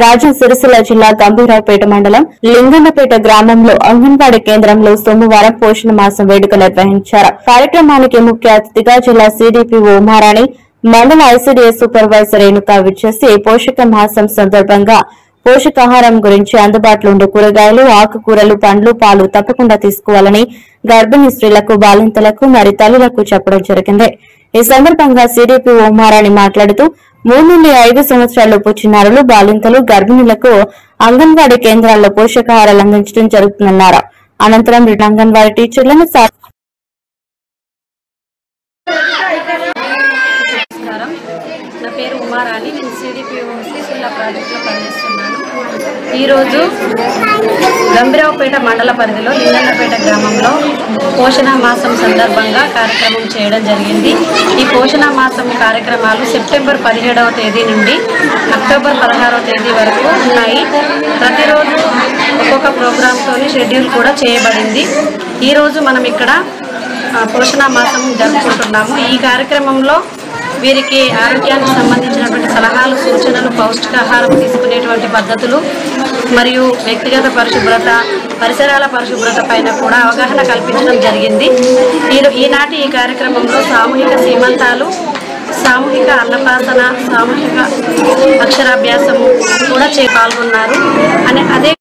రాజన్న సిరిసిల్ల జిల్లా గంభీరావుపేట మండలం లింగన్నపేట గ్రామంలో అంగన్వాడీ కేంద్రంలో సోమవారం పోషణ మాసం వేడుక నిర్వహించారు. కార్యక్రమానికి ముఖ్య అతిథిగా జిల్లా సిడిపిఓ ఉమారాణి, మండల ఐసీడీఎస్ సూపర్వైజర్ రేణుకా విచ్చేసి పోషక మాసం సందర్భంగా పోషకాహారం గురించి అందుబాటులో ఉండే కూరగాయలు, ఆకుకూరలు, పండ్లు, పాలు తప్పకుండా తీసుకోవాలని గర్భిణీ స్త్రీలకు, బాలింతలకు మరి తల్లులకు చెప్పడం జరిగింది. ఈ సందర్భంగా సిడిపిఓ ఉమారాణి మాట్లాడుతూ 3 నుండి 5 సంవత్సరాలలోపు చిన్నారులు, బాలింతలు, గర్భిణులకు అంగన్వాడీ కేంద్రాల్లో పోషకాహారాలు అందించడం జరుగుతుందన్నారు. అనంతరం అంగన్వాడీ టీచర్లను నా పేరు ఉమారాణి, నేను సిడిపిఓ సిరిసిల్ల ప్రాజెక్టులో పనిచేస్తున్నాను. ఈరోజు గంభీరావుపేట మండల పరిధిలో లింగన్నపేట గ్రామంలో పోషణ మాసం సందర్భంగా కార్యక్రమం చేయడం జరిగింది. ఈ పోషణ మాసం కార్యక్రమాలు సెప్టెంబర్ 17వ తేదీ నుండి అక్టోబర్ 16వ తేదీ వరకు ఉన్నాయి. ప్రతిరోజు ఒక్కొక్క ప్రోగ్రాంతో షెడ్యూల్ కూడా చేయబడింది. ఈరోజు మనం ఇక్కడ పోషణ మాసం జరుపుకుంటున్నాము. ఈ కార్యక్రమంలో వీరికి ఆరోగ్యానికి సంబంధించినటువంటి సలహాలు, సూచనలు, పౌష్టికాహారం తీసుకునేటువంటి పద్ధతులు మరియు వ్యక్తిగత పరిశుభ్రత, పరిసరాల పరిశుభ్రత పైన కూడా అవగాహన కల్పించడం జరిగింది. ఈనాటి ఈ కార్యక్రమంలో సామూహిక సీమంతాలు, సామూహిక అన్నప్రాసన, సామూహిక అక్షరాభ్యాసము కూడా పాల్గొన్నారు. అదే